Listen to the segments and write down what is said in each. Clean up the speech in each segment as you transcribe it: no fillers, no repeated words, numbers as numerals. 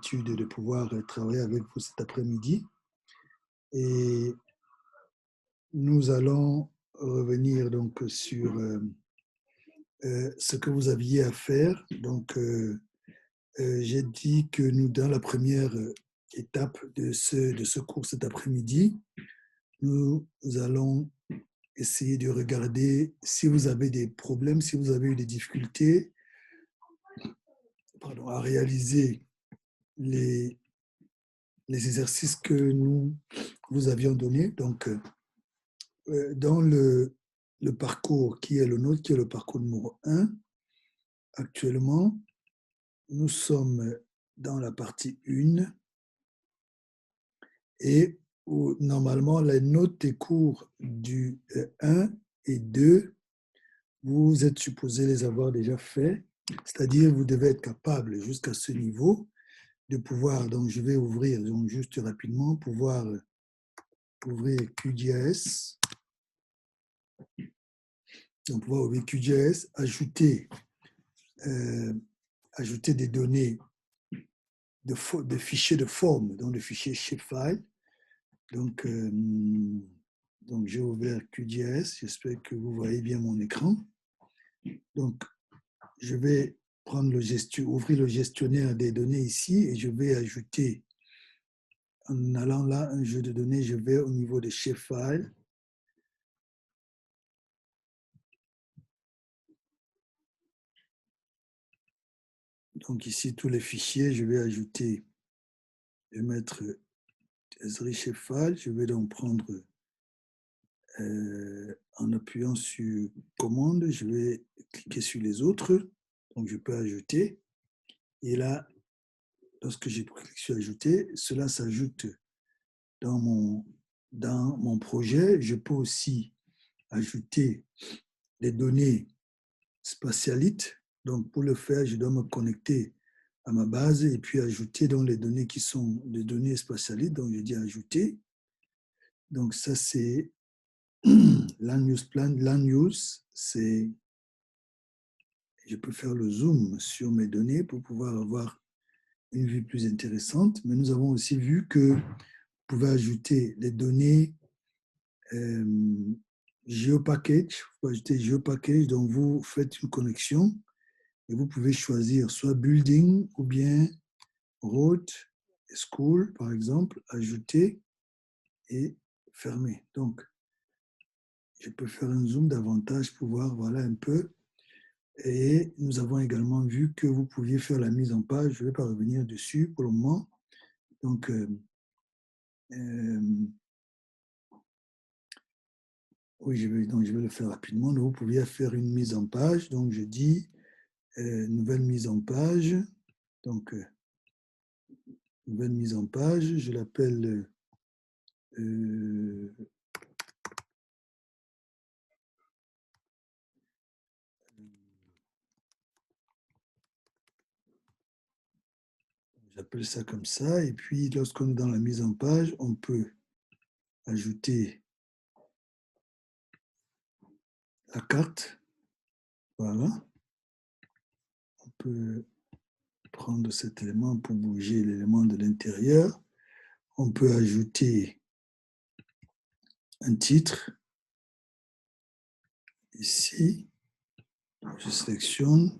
de pouvoir travailler avec vous cet après-midi. Et nous allons revenir donc sur ce que vous aviez à faire. Donc, j'ai dit que nous, dans la première étape de ce cours cet après-midi, nous allons essayer de regarder si vous avez des problèmes, si vous avez eu des difficultés à réaliser les exercices que nous vous avions donnés. Donc, dans le parcours qui est le nôtre, qui est le parcours numéro 1, actuellement, nous sommes dans la partie 1 et où normalement les notes des cours du 1 et 2, vous êtes supposé les avoir déjà faits, c'est-à-dire vous devez être capable jusqu'à ce niveau de pouvoir, donc je vais ouvrir donc juste rapidement, pouvoir ouvrir QGIS, donc pouvoir ouvrir QGIS, ajouter des données de fichiers de forme, donc de fichiers shapefile. Donc j'ai ouvert QGIS, j'espère que vous voyez bien mon écran. Donc, je vais prendre ouvrir le gestionnaire des données ici et je vais ajouter, en allant là, un jeu de données, je vais au niveau de shapefile. Donc ici, tous les fichiers, je vais ajouter, je vais mettre Esri Shapefile, je vais donc prendre, en appuyant sur commande, je vais cliquer sur les autres, donc je peux ajouter, et là, lorsque j'ai cliqué sur ajouter, cela s'ajoute dans mon projet. Je peux aussi ajouter des données spatialites. Donc, pour le faire, je dois me connecter à ma base et puis ajouter donc les données qui sont des données spatialites. Donc, je dis ajouter. Donc, ça, c'est land use plan. Land use, c'est, je peux faire le zoom sur mes données pour pouvoir avoir une vue plus intéressante. Mais nous avons aussi vu que vous pouvez ajouter les données GeoPackage. Vous pouvez ajouter GeoPackage, donc vous faites une connexion et vous pouvez choisir soit building ou bien road, school, par exemple, ajouter et fermer. Donc, je peux faire un zoom davantage pour voir, voilà un peu. Et nous avons également vu que vous pouviez faire la mise en page. Je ne vais pas revenir dessus pour le moment. Donc, oui, je vais le faire rapidement. Donc, vous pouviez faire une mise en page. Donc, je dis nouvelle mise en page. Donc, nouvelle mise en page. Je l'appelle j'appelle ça comme ça. Et puis, lorsqu'on est dans la mise en page, on peut ajouter la carte. Voilà. On peut prendre cet élément pour bouger l'élément de l'intérieur. On peut ajouter un titre. Ici, je sélectionne.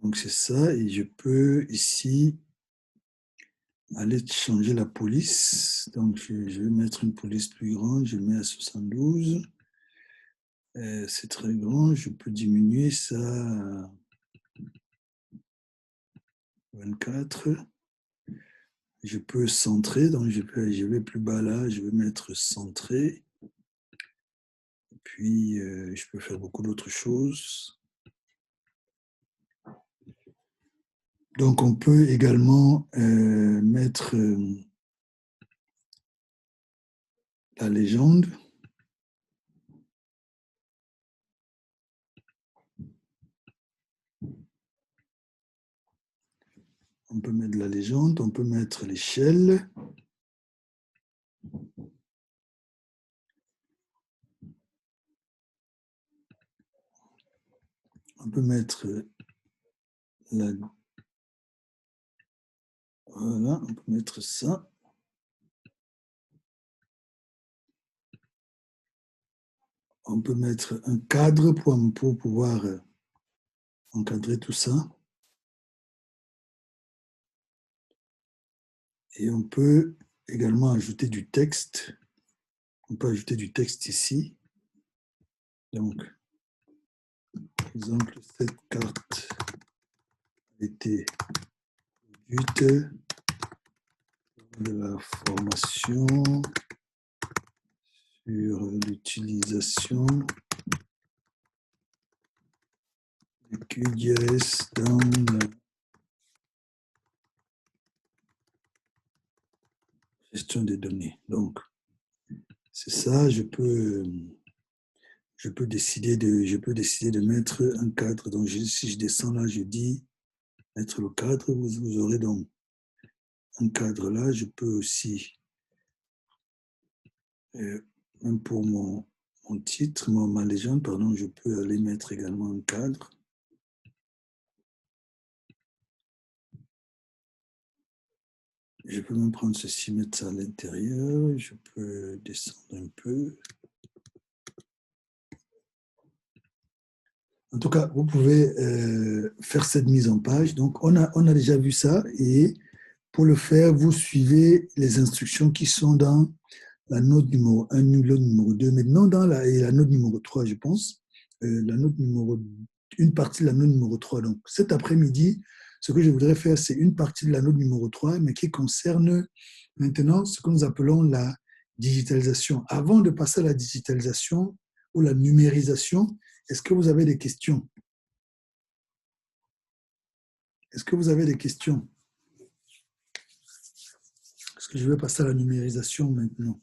Donc c'est ça, et je peux ici aller changer la police. Donc je vais mettre une police plus grande, je le mets à 72. C'est très grand, je peux diminuer ça à 24. Je peux centrer, donc je vais plus bas là, je vais mettre centré. Et puis je peux faire beaucoup d'autres choses. Donc on peut également mettre la légende. On peut mettre la légende, on peut mettre l'échelle. On peut mettre la... Voilà, on peut mettre ça. On peut mettre un cadre pour pouvoir encadrer tout ça. Et on peut également ajouter du texte. On peut ajouter du texte ici. Donc, par exemple, cette carte a été produite de la formation sur l'utilisation de QGIS dans la gestion des données. Donc, c'est ça, je peux décider de mettre un cadre. Donc, si je descends là, je dis mettre le cadre, vous aurez donc un cadre là. Je peux aussi, même pour mon titre, ma légende, pardon, je peux aller mettre également un cadre. Je peux même prendre ceci, mettre ça à l'intérieur. Je peux descendre un peu. En tout cas, vous pouvez faire cette mise en page. Donc, on a déjà vu ça. Et pour le faire, vous suivez les instructions qui sont dans la note numéro 1, la note numéro 2, maintenant dans la note numéro 3, je pense. Une partie de la note numéro 3. Donc, cet après-midi, ce que je voudrais faire, c'est une partie de la note numéro 3, mais qui concerne maintenant ce que nous appelons la digitalisation. Avant de passer à la digitalisation ou la numérisation, est-ce que vous avez des questions? Est-ce que vous avez des questions? Parce que je vais passer à la numérisation maintenant.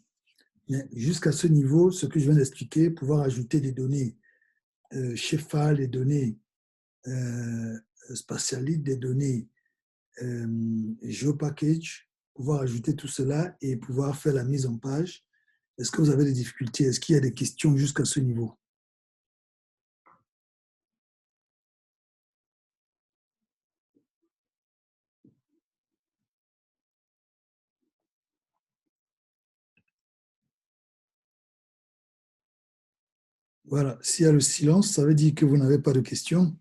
Mais jusqu'à ce niveau, ce que je viens d'expliquer, pouvoir ajouter des données Sheffield, des données spatialites, des données GeoPackage, pouvoir ajouter tout cela et pouvoir faire la mise en page. Est-ce que vous avez des difficultés? Est-ce qu'il y a des questions jusqu'à ce niveau? Voilà, s'il y a le silence, ça veut dire que vous n'avez pas de questions.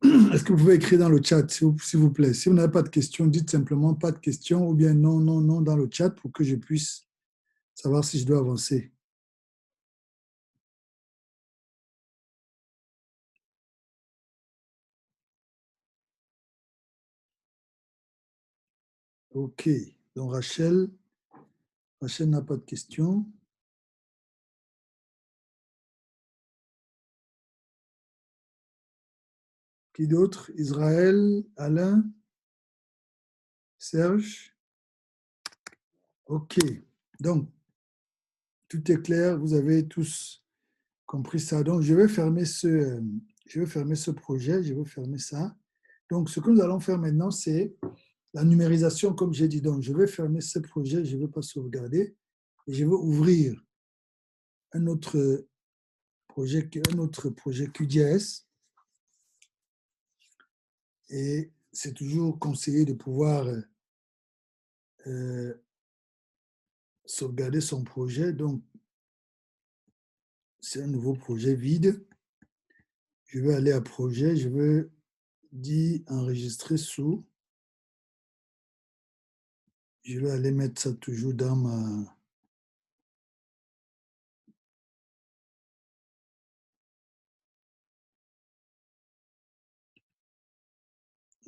Est-ce que vous pouvez écrire dans le chat, s'il vous plaît? Si vous n'avez pas de questions, dites simplement pas de questions ou bien non, non, non dans le chat pour que je puisse savoir si je dois avancer. OK. Donc, Rachel n'a pas de questions. Qui d'autre? Israël, Alain, Serge? OK. Donc, tout est clair. Vous avez tous compris ça. Donc, je vais fermer ce projet. Je vais fermer ça. Donc, ce que nous allons faire maintenant, c'est la numérisation, comme j'ai dit. Donc, je vais fermer ce projet. Je ne vais pas sauvegarder. Et je vais ouvrir un autre projet QGIS. Et c'est toujours conseillé de pouvoir sauvegarder son projet. Donc, c'est un nouveau projet vide. Je vais aller à projet. Je vais dire enregistrer sous. Je vais aller mettre ça toujours dans ma...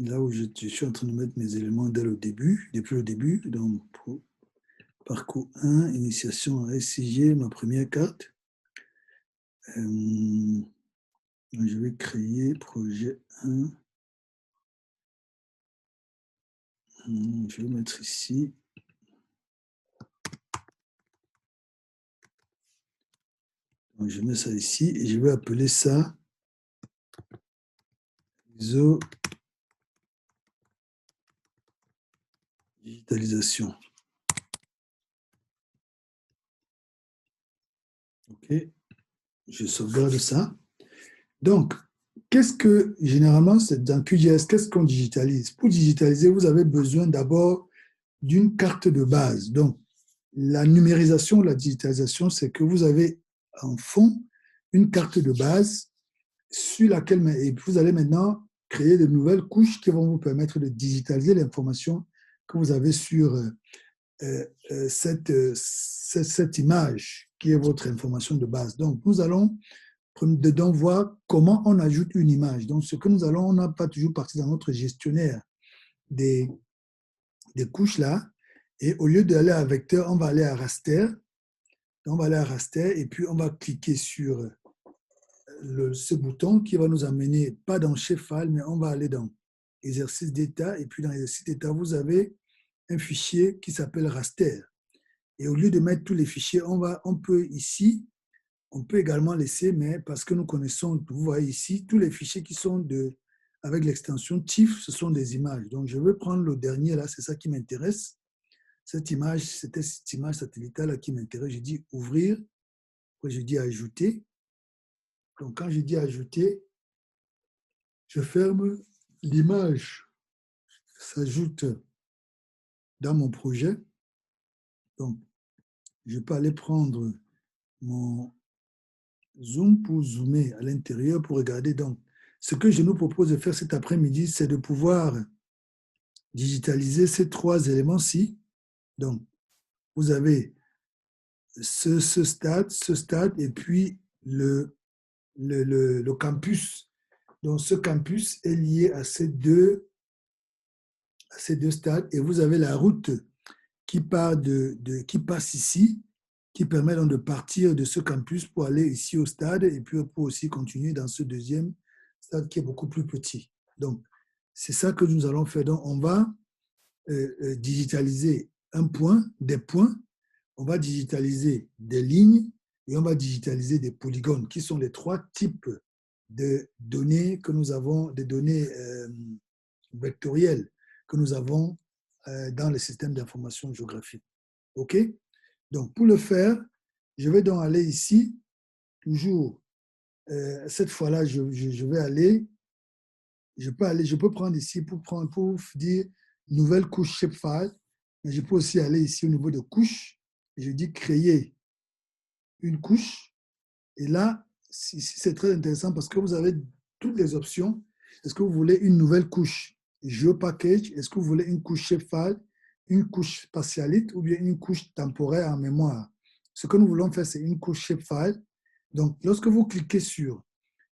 Là où je suis en train de mettre mes éléments dès le début, depuis le début. Donc, parcours 1, initiation à SIG, ma première carte. Je vais créer projet 1. Je vais mettre ici. Donc, je mets ça ici et je vais appeler ça ISO Digitalisation. OK, je sauvegarde ça. Donc, qu'est-ce que, généralement, c'est dans QGIS, qu'est-ce qu'on digitalise? Pour digitaliser, vous avez besoin d'abord d'une carte de base. Donc, la numérisation, la digitalisation, c'est que vous avez en fond une carte de base sur laquelle et vous allez maintenant créer de nouvelles couches qui vont vous permettre de digitaliser l'information que vous avez sur cette image qui est votre information de base. Donc, nous allons dedans voir comment on ajoute une image. Donc, ce que nous allons, on n'a pas toujours parti dans notre gestionnaire des, des couches là. Et au lieu d'aller à vecteur, on va aller à raster. On va aller à raster et puis on va cliquer sur ce bouton qui va nous amener, pas dans Shapefile, mais on va aller dans exercice d'état. Et puis dans exercice d'état, vous avez un fichier qui s'appelle raster. Et au lieu de mettre tous les fichiers, on peut ici, on peut également laisser, mais parce que nous connaissons, vous voyez ici, tous les fichiers qui sont avec l'extension TIFF, ce sont des images. Donc, je vais prendre le dernier là, c'est ça qui m'intéresse. Cette image, c'était cette image satellitale là qui m'intéresse. Je dis ouvrir, après je dis ajouter. Donc, quand je dis ajouter, je ferme l'image, s'ajoute dans mon projet. Donc, je peux aller prendre mon zoom pour zoomer à l'intérieur pour regarder. Donc, ce que je nous propose de faire cet après-midi, c'est de pouvoir digitaliser ces trois éléments-ci. Donc, vous avez ce stade, et puis le campus. Donc, ce campus est lié à ces deux stades et vous avez la route qui, qui passe ici, qui permet donc de partir de ce campus pour aller ici au stade et puis pour aussi continuer dans ce deuxième stade qui est beaucoup plus petit. Donc, c'est ça que nous allons faire. Donc, on va digitaliser un point, des points, on va digitaliser des lignes et on va digitaliser des polygones, qui sont les trois types de données que nous avons, des données vectorielles que nous avons dans le système d'information géographique. OK? Donc, pour le faire, je vais donc aller ici, toujours, cette fois-là, je vais aller, je peux prendre ici pour dire nouvelle couche shapefile, mais je peux aussi aller ici au niveau de couche, et je dis créer une couche, et là, c'est très intéressant parce que vous avez toutes les options. Est-ce que vous voulez une nouvelle couche GeoPackage? Est-ce que vous voulez une couche shapefile, une couche spatialite ou bien une couche temporaire en mémoire? Ce que nous voulons faire, c'est une couche shapefile. Donc, lorsque vous cliquez sur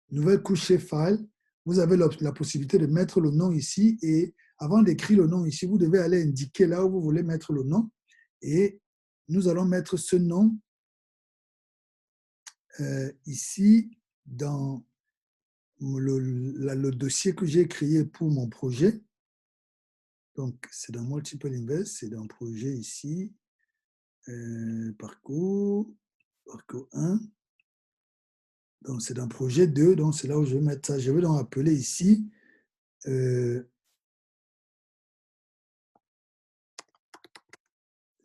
nouvelle couche shapefile, vous avez la possibilité de mettre le nom ici et avant d'écrire le nom ici, vous devez aller indiquer là où vous voulez mettre le nom et nous allons mettre ce nom ici dans le dossier que j'ai créé pour mon projet. Donc, c'est dans Multiple Invest, c'est dans projet ici, parcours 1. Donc, c'est dans projet 2, donc c'est là où je vais mettre ça. Je vais donc appeler ici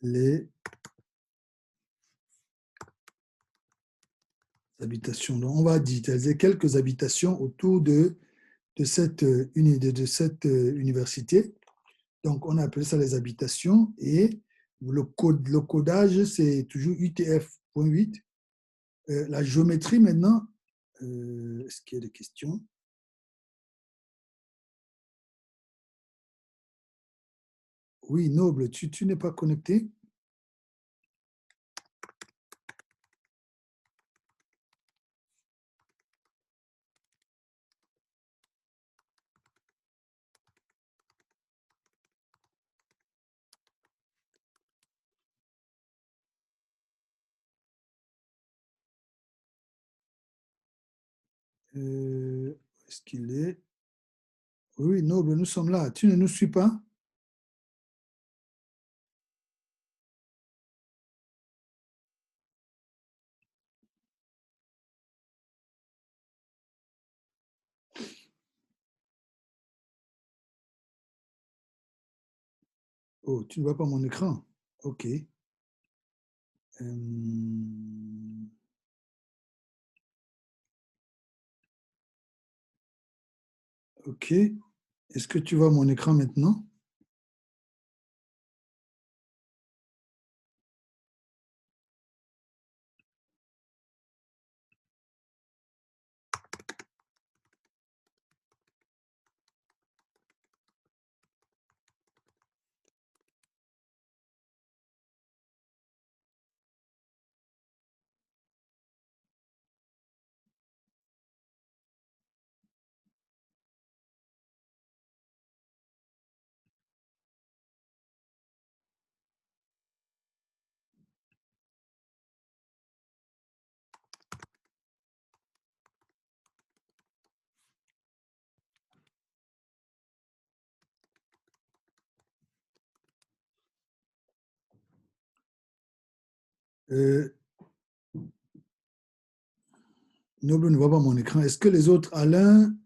les habitations. Donc, on va digitaliser quelques habitations autour de cette université. Donc, on a appelé ça les habitations et le codage, c'est toujours UTF.8. La géométrie, maintenant, est-ce qu'il y a des questions? Oui, Noble, tu n'es pas connecté? Est-ce qu'il est? Oui, Noble, nous sommes là. Tu ne nous suis pas? Oh, tu ne vois pas mon écran? OK. OK. Est-ce que tu vois mon écran maintenant? Euh, Noble ne voit pas mon écran. Est-ce que les autres, Alain,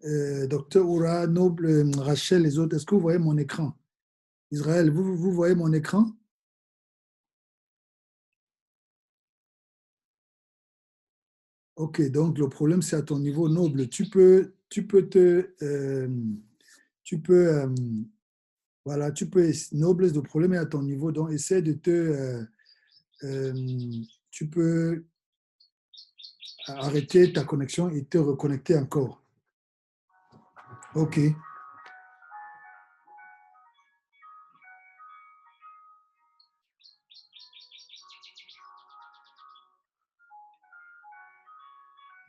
Docteur Oura, Noble, Rachel, les autres, est-ce que vous voyez mon écran? Israël, vous voyez mon écran? Ok, donc le problème, c'est à ton niveau. Noble. Tu peux, voilà, tu peux, Noble, le problème est à ton niveau. Donc, essaie de euh, tu peux arrêter ta connexion et te reconnecter encore. Ok.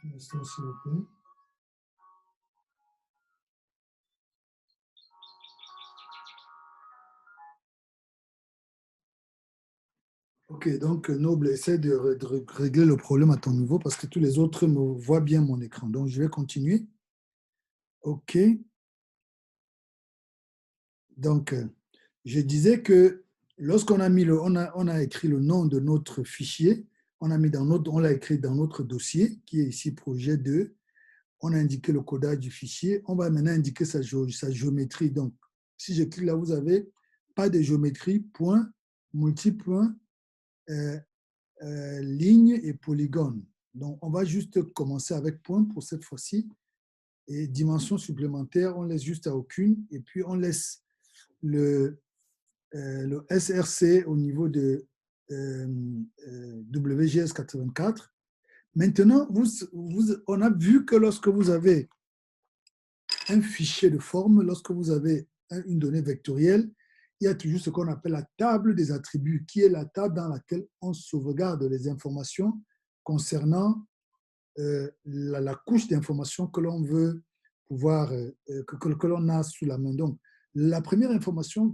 Un instant, s'il vous plaît. Ok, donc Noble, essaie de régler le problème à ton niveau parce que tous les autres me voient bien mon écran. Donc, je vais continuer. Ok, donc je disais que lorsqu'on a mis on a écrit le nom de notre fichier, on l'a écrit dans notre dossier qui est ici projet 2. On a indiqué le codage du fichier. On va maintenant indiquer sa géométrie. Donc, si je clique là, vous avez pas de géométrie, point, multipoint, euh, ligne et polygone. Donc, on va juste commencer avec point pour cette fois-ci. Et dimension supplémentaire, on laisse juste à aucune. Et puis, on laisse le SRC au niveau de WGS 84. Maintenant, on a vu que lorsque vous avez un fichier de forme, lorsque vous avez une donnée vectorielle, il y a toujours ce qu'on appelle la table des attributs, qui est la table dans laquelle on sauvegarde les informations concernant la couche d'informations que l'on veut pouvoir, que l'on a sous la main. Donc, la première information,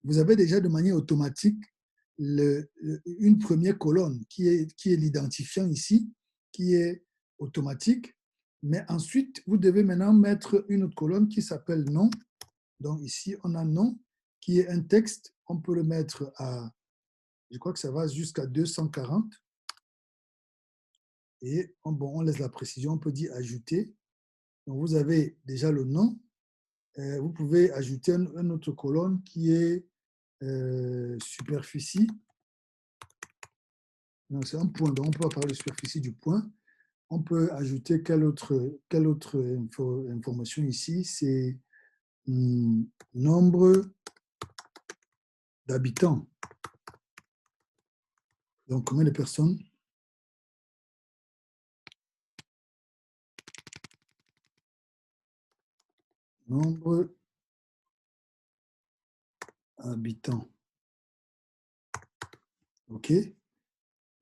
vous avez déjà de manière automatique une première colonne qui est l'identifiant ici, qui est automatique. Mais ensuite, vous devez maintenant mettre une autre colonne qui s'appelle nom. Donc ici, on a nom, qui est un texte. On peut le mettre à, je crois que ça va jusqu'à 240. Et bon, on laisse la précision, on peut dire ajouter. Donc vous avez déjà le nom. Vous pouvez ajouter une autre colonne qui est superficie. Donc c'est un point, donc on peut parler de superficie du point. On peut ajouter quelle autre information ici? C'est nombre d'habitants. Donc combien de personnes? Nombre habitants. OK?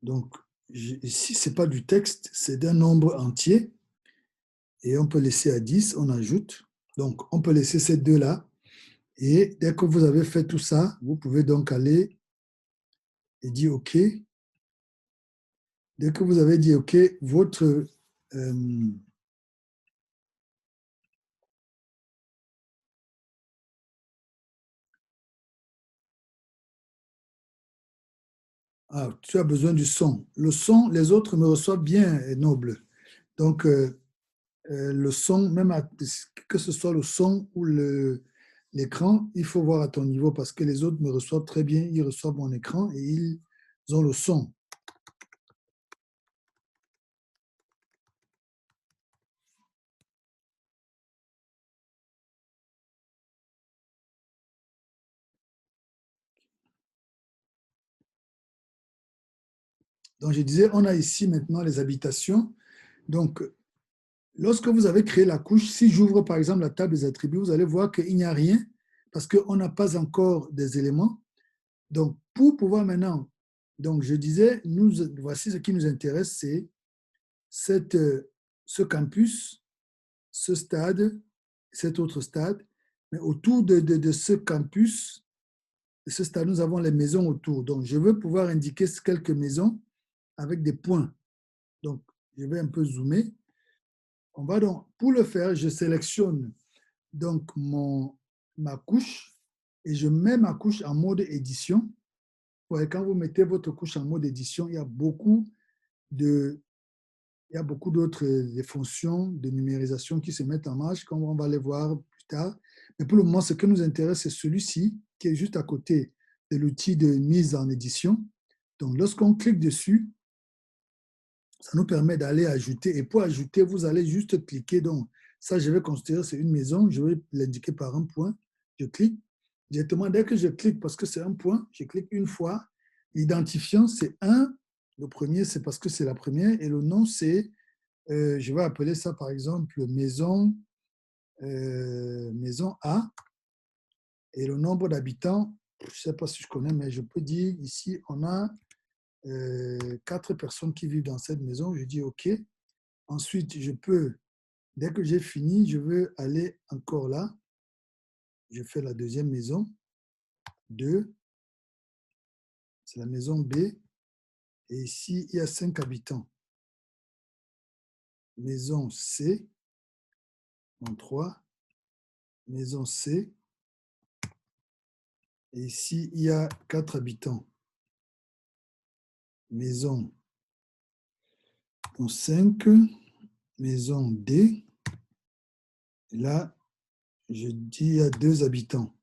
Donc, ici, ce n'est pas du texte, c'est d'un nombre entier. Et on peut laisser à 10, on ajoute. Donc, on peut laisser ces deux-là. Et dès que vous avez fait tout ça, vous pouvez donc aller et dire OK. Dès que vous avez dit OK, votre tu as besoin du son. Le son, les autres me reçoivent bien, Noble. Donc, le son, même que ce soit le son ou l'écran, il faut voir à ton niveau parce que les autres me reçoivent très bien. Ils reçoivent mon écran et ils ont le son. Donc, je disais, on a ici maintenant les habitations. Donc, lorsque vous avez créé la couche, si j'ouvre par exemple la table des attributs, vous allez voir qu'il n'y a rien parce qu'on n'a pas encore des éléments. Donc, pour pouvoir maintenant, donc je disais, voici ce qui nous intéresse, c'est cette, ce campus, ce stade, cet autre stade. Mais autour de ce campus, de ce stade, nous avons les maisons autour. Donc, je veux pouvoir indiquer quelques maisons avec des points. Donc, je vais un peu zoomer. On va donc, pour le faire, je sélectionne donc ma couche et je mets ma couche en mode édition. Ouais, quand vous mettez votre couche en mode édition, de, il y a beaucoup d'autres fonctions de numérisation qui se mettent en marche, comme on va les voir plus tard. Mais pour le moment, ce qui nous intéresse, c'est celui-ci qui est juste à côté de l'outil de mise en édition. Donc, lorsqu'on clique dessus, ça nous permet d'aller ajouter. Et pour ajouter, vous allez juste cliquer. Donc, ça, je vais considérer c'est une maison. Je vais l'indiquer par un point. Je clique. Directement, dès que je clique, parce que c'est un point, je clique une fois. L'identifiant, c'est un. Le premier, c'est parce que c'est la première. Et le nom, c'est, je vais appeler ça, par exemple, maison A. Et le nombre d'habitants, je ne sais pas si je connais, mais je peux dire ici, on a 4 personnes qui vivent dans cette maison. Je dis OK. Ensuite, dès que j'ai fini, je veux aller encore là. Je fais la deuxième maison. 2, c'est la maison B. Et ici, il y a 5 habitants. Maison C, en 3. Maison C. Et ici, il y a 4 habitants. Maison 5. Maison D. Et là, je dis il y a 2 habitants.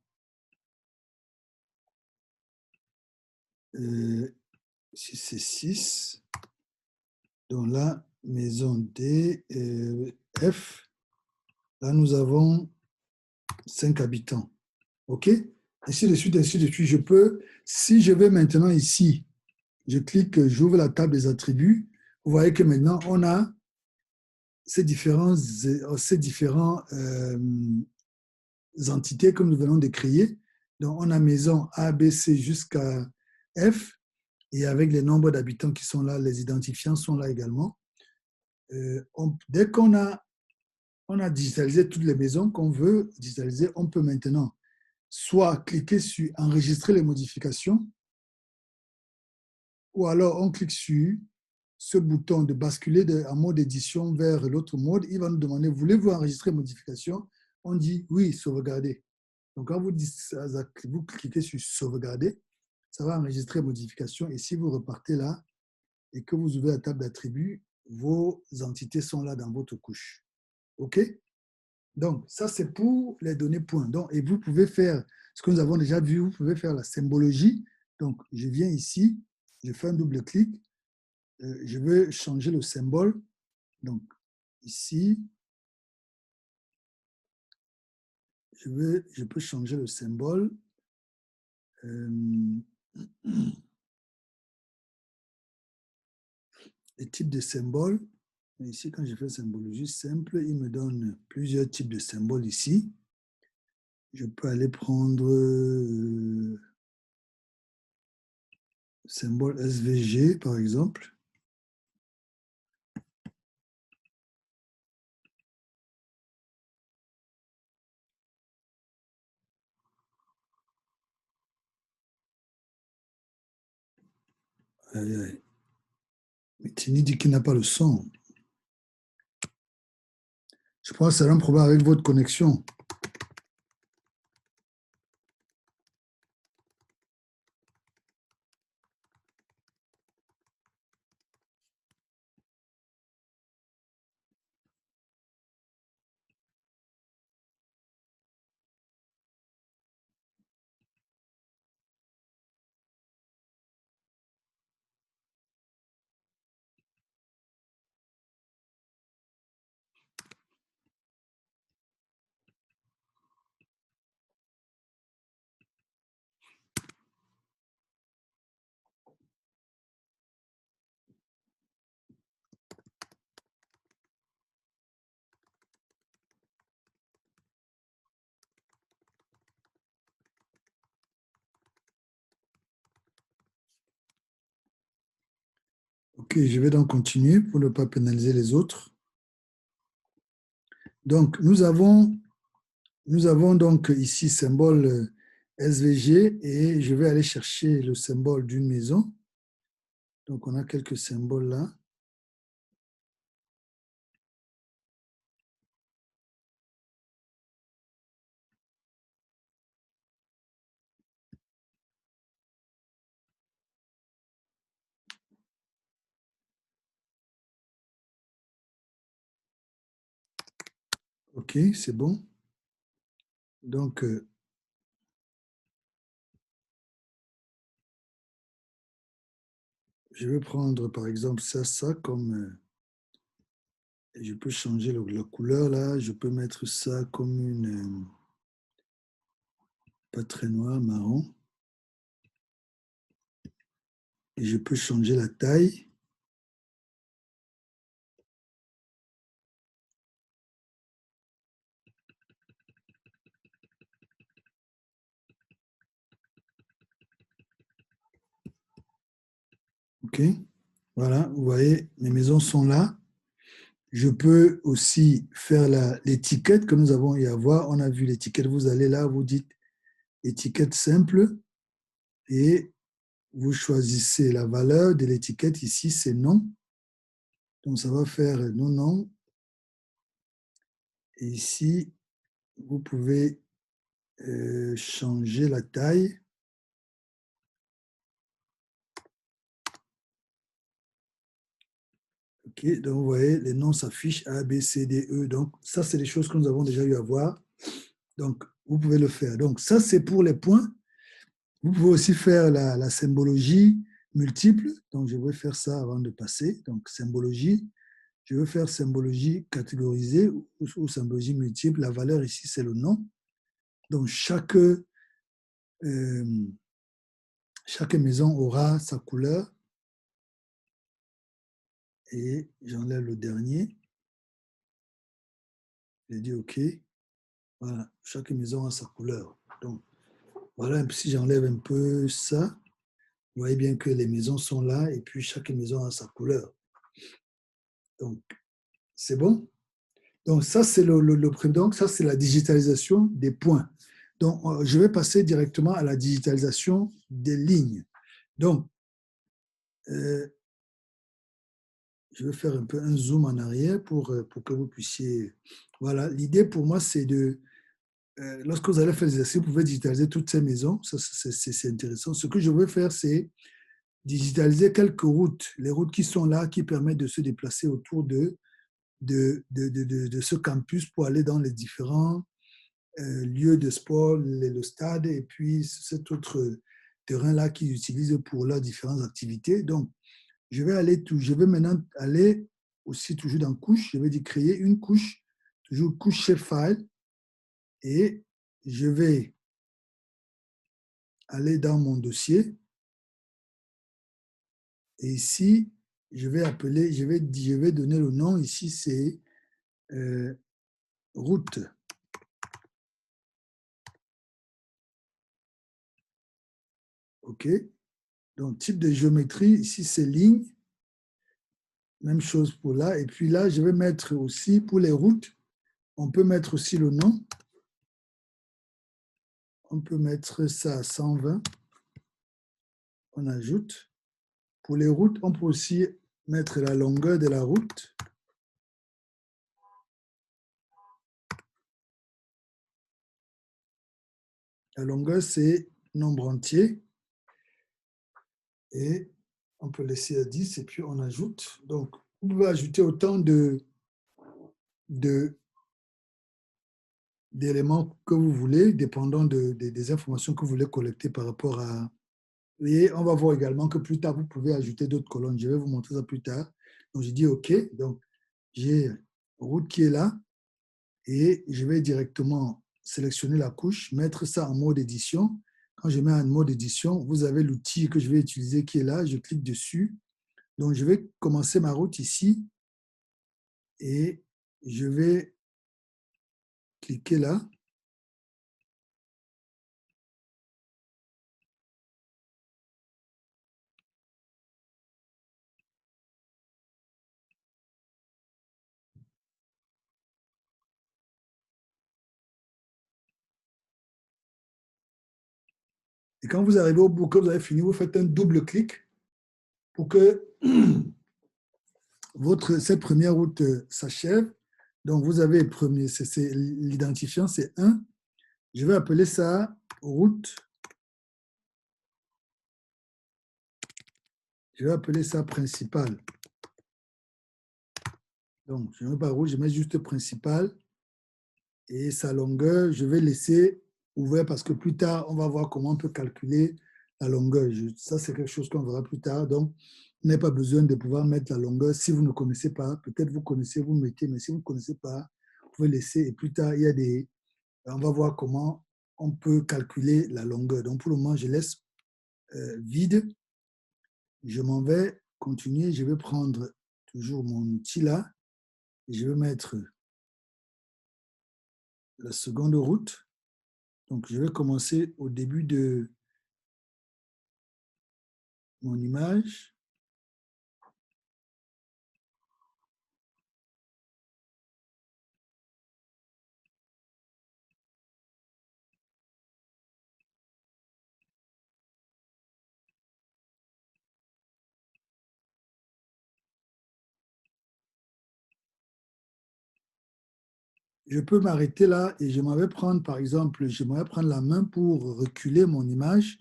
Si c'est 6. Donc là, maison D, F. Là, nous avons 5 habitants. OK? Ainsi de suite, ainsi de suite. Si je vais maintenant ici, je clique, j'ouvre la table des attributs. Vous voyez que maintenant, on a ces différents entités que nous venons de créer. Donc, on a maison A, B, C jusqu'à F. Et avec les nombres d'habitants qui sont là, les identifiants sont là également. Dès qu'on a digitalisé toutes les maisons qu'on veut digitaliser, on peut maintenant soit cliquer sur enregistrer les modifications, ou alors on clique sur ce bouton de basculer en mode édition vers l'autre mode. Il va nous demander, voulez-vous enregistrer les modifications? On dit oui, sauvegarder. Donc quand vous cliquez sur sauvegarder, ça va enregistrer les modifications. Et si vous repartez là et que vous ouvrez la table d'attributs, vos entités sont là dans votre couche. OK? Donc, ça, c'est pour les données points. Donc, et vous pouvez faire ce que nous avons déjà vu, vous pouvez faire la symbologie. Donc, je viens ici, je fais un double clic, je veux changer le symbole. Donc, ici, je peux changer le symbole. Les types de symboles. Ici, quand je fais symbologie simple, il me donne plusieurs types de symboles ici. Je peux aller prendre symbole SVG, par exemple. Mais Tini dit qu'il n'a pas le son. Je pense que c'est un problème avec votre connexion. Ok, je vais donc continuer pour ne pas pénaliser les autres. Donc, nous avons donc ici symbole SVG et je vais aller chercher le symbole d'une maison. Donc, on a quelques symboles là. Ok, c'est bon. Donc, je vais prendre par exemple ça comme... je peux changer la couleur là. Je peux mettre ça comme une... pas très noir, marron. Et je peux changer la taille. Ok, voilà, vous voyez, mes maisons sont là. Je peux aussi faire l'étiquette que nous avons eu à voir. On a vu l'étiquette, vous allez là, vous dites étiquette simple et vous choisissez la valeur de l'étiquette. Ici, c'est non. Donc, ça va faire non, non. Et ici, vous pouvez changer la taille. OK, donc vous voyez, les noms s'affichent A, B, C, D, E. Donc, ça, c'est des choses que nous avons déjà eu à voir. Donc, vous pouvez le faire. Donc, ça, c'est pour les points. Vous pouvez aussi faire la symbologie multiple. Donc, je vais faire ça avant de passer. Donc, symbologie. Je veux faire symbologie catégorisée ou symbologie multiple. La valeur ici, c'est le nom. Donc, chaque maison aura sa couleur. Et j'enlève le dernier. J'ai dit OK. Voilà, chaque maison a sa couleur. Donc, voilà, si j'enlève un peu ça, vous voyez bien que les maisons sont là et puis chaque maison a sa couleur. Donc, c'est bon. Donc, ça, c'est donc, ça, c'est la digitalisation des points. Donc, je vais passer directement à la digitalisation des lignes. Donc, euh, je vais faire un peu un zoom en arrière pour que vous puissiez... Voilà, l'idée pour moi, c'est de... lorsque vous allez faire des exercices, vous pouvez digitaliser toutes ces maisons. Ça, c'est intéressant. Ce que je veux faire, c'est digitaliser quelques routes, les routes qui sont là, qui permettent de se déplacer autour de ce campus pour aller dans les différents lieux de sport, le stade et puis cet autre terrain-là qu'ils utilisent pour leurs différentes activités. Donc, je vais maintenant aller aussi toujours dans couche. Je vais dire créer une couche, toujours couche shapefile et je vais aller dans mon dossier et ici, je vais appeler, je vais donner le nom. Ici, c'est route. OK. Donc, type de géométrie, ici, c'est ligne. Même chose pour là. Et puis là, je vais mettre aussi pour les routes, on peut mettre aussi le nom. On peut mettre ça à 120. On ajoute. Pour les routes, on peut aussi mettre la longueur de la route. La longueur, c'est nombre entier. Et on peut laisser à 10 et puis on ajoute. Donc, vous pouvez ajouter autant de, d'éléments que vous voulez, dépendant des informations que vous voulez collecter par rapport à... Et on va voir également que plus tard, vous pouvez ajouter d'autres colonnes. Je vais vous montrer ça plus tard. Donc, je dis OK. Donc, j'ai route qui est là et je vais directement sélectionner la couche, mettre ça en mode édition. Quand je mets en mode édition, vous avez l'outil que je vais utiliser qui est là. Je clique dessus. Donc, je vais commencer ma route ici et je vais cliquer là. Et quand vous arrivez au bout, que vous avez fini, vous faites un double clic pour que cette première route s'achève. Donc, vous avez l'identifiant, c'est 1. Je vais appeler ça route. Je vais appeler ça principal. Donc, je ne mets pas route, je mets juste principal. Et sa longueur, je vais laisser ouvert parce que plus tard, on va voir comment on peut calculer la longueur. Ça, c'est quelque chose qu'on verra plus tard. Donc, vous n'avez pas besoin de pouvoir mettre la longueur si vous ne connaissez pas. Peut-être vous connaissez, vous mettez, mais si vous ne connaissez pas, vous pouvez laisser. Et plus tard, on va voir comment on peut calculer la longueur. Donc, pour le moment, je laisse vide. Je m'en vais continuer. Je vais prendre toujours mon outil là. Et je vais mettre la seconde route. Donc, je vais commencer au début de mon image. Je peux m'arrêter là et je m'en vais prendre, par exemple, je m'en vais prendre la main pour reculer mon image.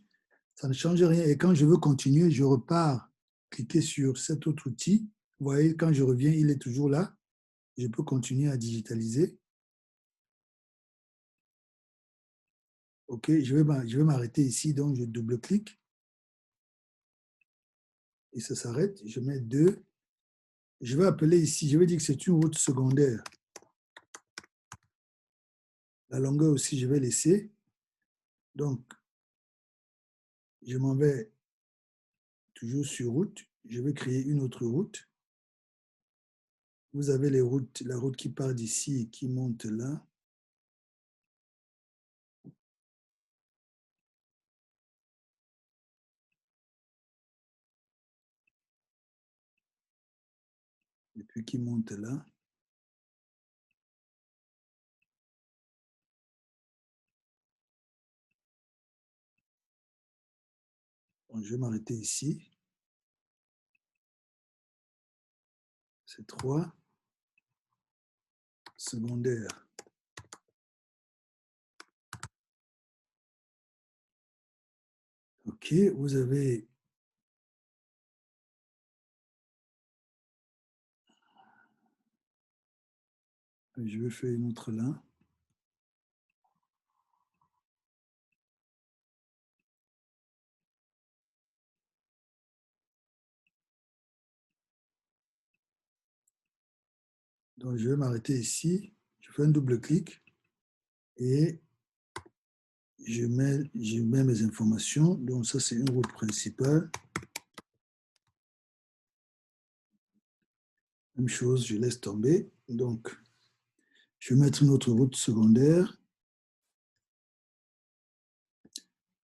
Ça ne change rien. Et quand je veux continuer, je repars, cliquer sur cet autre outil. Vous voyez, quand je reviens, il est toujours là. Je peux continuer à digitaliser. OK, je vais m'arrêter ici, donc je double-clique et ça s'arrête. Je mets 2. Je vais appeler ici, je vais dire que c'est une route secondaire. La longueur aussi, je vais laisser. Donc, je m'en vais toujours sur route. Je vais créer une autre route. Vous avez la route qui part d'ici et qui monte là. Et puis qui monte là. Bon, je vais m'arrêter ici. C'est 3. Secondaire. OK, vous avez... Je vais faire une autre là. Donc, je vais m'arrêter ici. Je fais un double clic et je mets mes informations. Donc, ça, c'est une route principale. Même chose, je laisse tomber. Donc, je vais mettre une autre route secondaire.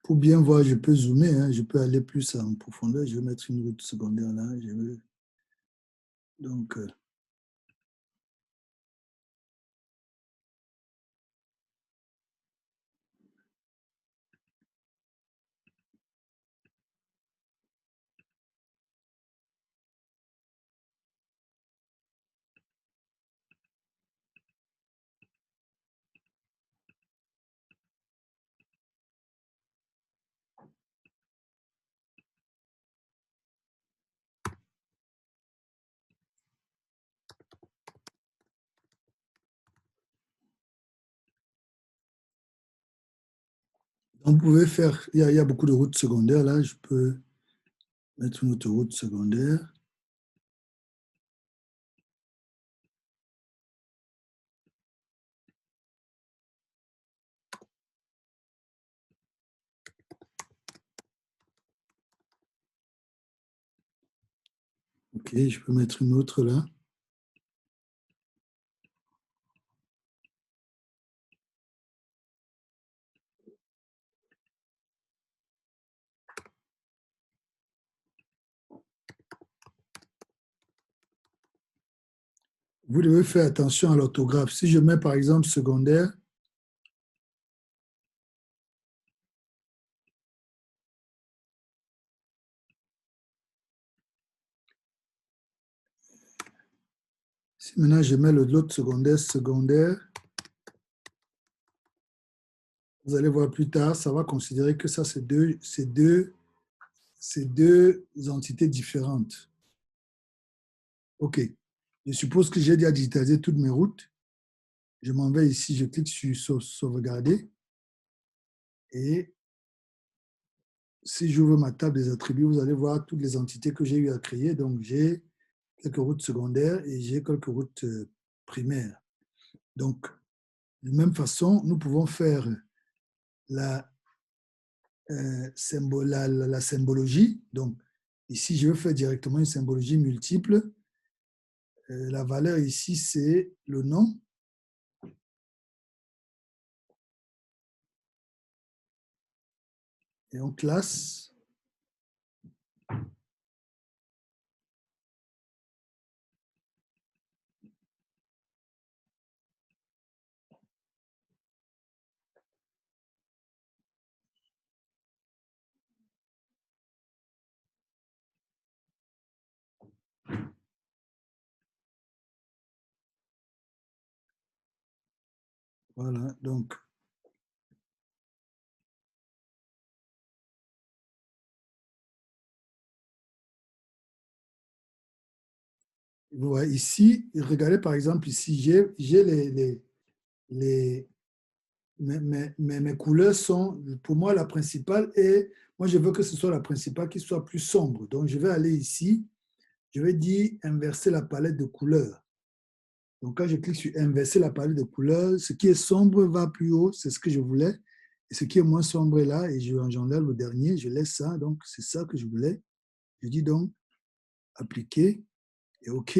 Pour bien voir, je peux zoomer, hein, je peux aller plus en profondeur. Je vais mettre une route secondaire là. Donc, vous pouvez faire, il y a beaucoup de routes secondaires là. Je peux mettre une autre route secondaire. OK, je peux mettre une autre là. Vous devez faire attention à l'orthographe. Si je mets par exemple secondaire, Si maintenant je mets l'autre secondaire, vous allez voir plus tard, ça va considérer que ça, c'est deux entités différentes. OK. Je suppose que j'ai déjà digitalisé toutes mes routes. Je m'en vais ici, je clique sur sauvegarder. Et si j'ouvre ma table des attributs, vous allez voir toutes les entités que j'ai eu à créer. Donc, j'ai quelques routes secondaires et j'ai quelques routes primaires. Donc, de la même façon, nous pouvons faire la symbologie. Donc, ici, je vais faire directement une symbologie multiple. La valeur ici, c'est le nom. Et on classe. Voilà, donc vous voyez ici, regardez par exemple ici, j'ai mes couleurs sont, pour moi, la principale et moi je veux que ce soit la principale qui soit plus sombre. Donc je vais aller ici, je vais dire inverser la palette de couleurs. Donc quand je clique sur inverser la palette de couleurs, ce qui est sombre va plus haut, c'est ce que je voulais. Et ce qui est moins sombre est là, et j'enlève le dernier, je laisse ça, donc c'est ça que je voulais. Je dis donc appliquer et OK.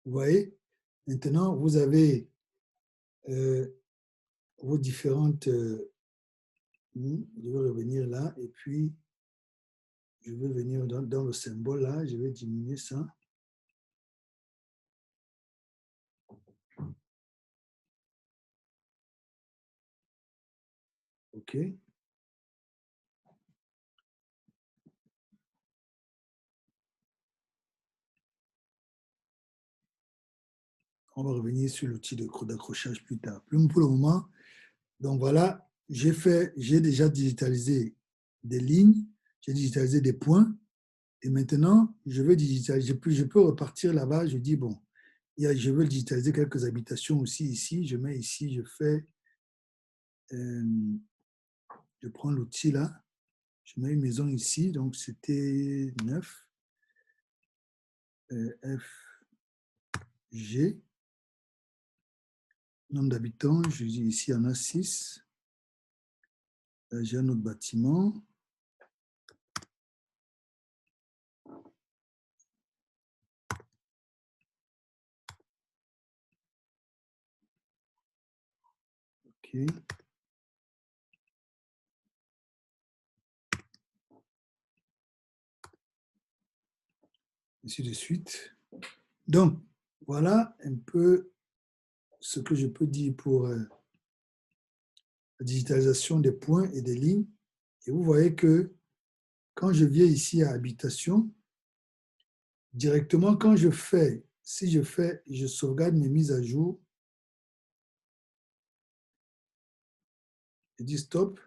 Vous voyez, maintenant vous avez vos différentes. Je vais revenir là et puis je vais venir dans le symbole là, je vais diminuer ça. OK. On va revenir sur l'outil d'accrochage plus tard. Pour le moment, donc voilà, j'ai déjà digitalisé des lignes, j'ai digitalisé des points et maintenant, je veux digitaliser, je peux repartir là-bas, je dis bon, je veux digitaliser quelques habitations aussi ici, je mets ici, euh, je prends l'outil là, je mets une maison ici, donc c'était 9, F, G, nombre d'habitants, je dis ici, il y en a 6. J'ai un autre bâtiment. OK. Ainsi de suite. Donc, voilà un peu ce que je peux dire pour la digitalisation des points et des lignes. Et vous voyez que quand je viens ici à habitation, directement, quand je sauvegarde mes mises à jour, je dis stop.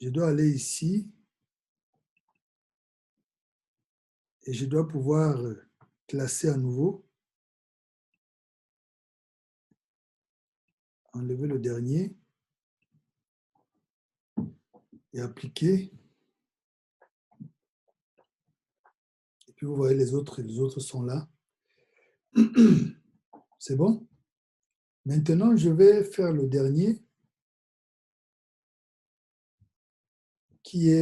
Je dois aller ici et je dois pouvoir classer à nouveau, enlever le dernier et appliquer. Et puis vous voyez les autres sont là. C'est bon? Maintenant, je vais faire le dernier qui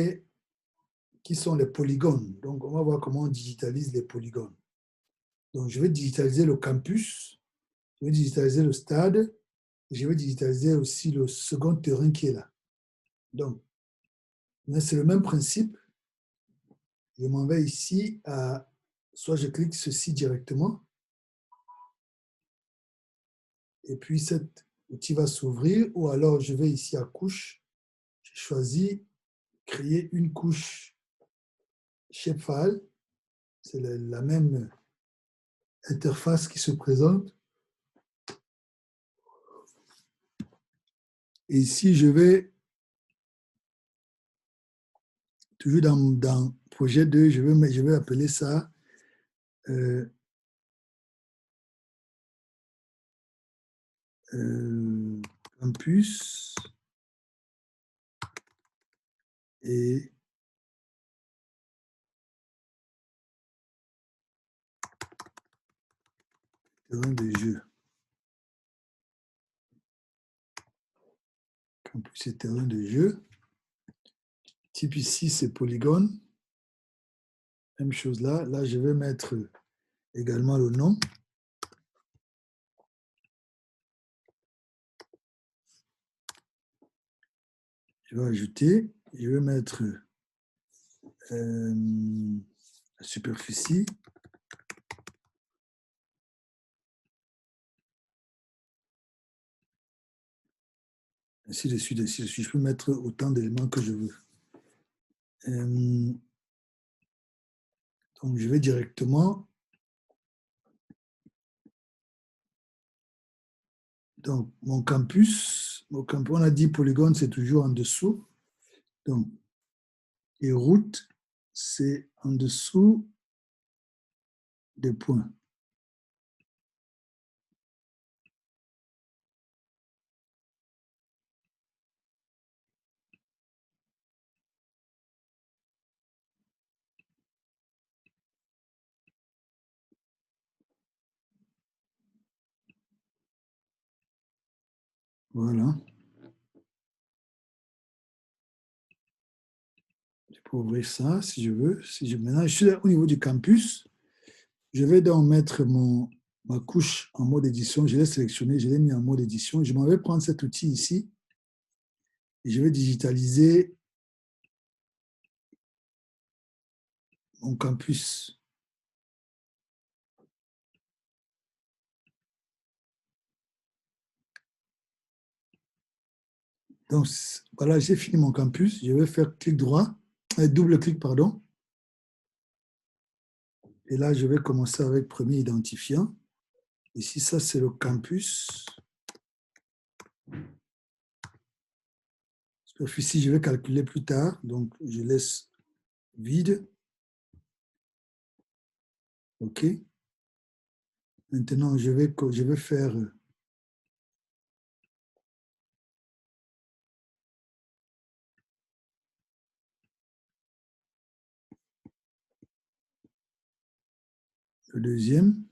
sont les polygones. Donc, on va voir comment on digitalise les polygones. Donc, je vais digitaliser le campus, je vais digitaliser le stade, et je vais digitaliser aussi le second terrain qui est là. Donc, c'est le même principe. Je m'en vais ici à, soit je clique ceci directement, et puis l'outil va s'ouvrir, ou alors je vais ici à couche, je choisis créer une couche shapefile, c'est la même interface qui se présente. Et ici, je vais, toujours dans projet 2, je vais appeler ça campus et terrain de jeu. Campus et terrain de jeu. Type ici, c'est polygone. Même chose là. Là, je vais mettre également le nom. Je vais ajouter. Je vais mettre la superficie. Ainsi de suite, ainsi de suite. Je peux mettre autant d'éléments que je veux. Donc, je vais directement. Donc, mon campus, on a dit polygone, c'est toujours en dessous. Donc, et route, c'est en dessous des points. Voilà. Je peux ouvrir ça si je veux. Maintenant, je suis au niveau du campus. Je vais donc mettre ma couche en mode édition. Je l'ai sélectionné, je l'ai mis en mode édition. Je m'en vais prendre cet outil ici et je vais digitaliser mon campus. Donc, voilà, j'ai fini mon campus. Je vais faire clic droit, double clic, pardon. Et là, je vais commencer avec premier identifiant. Ici, ça, c'est le campus. Superficie, je vais calculer plus tard. Donc, je laisse vide. OK. Maintenant, je vais faire le deuxième.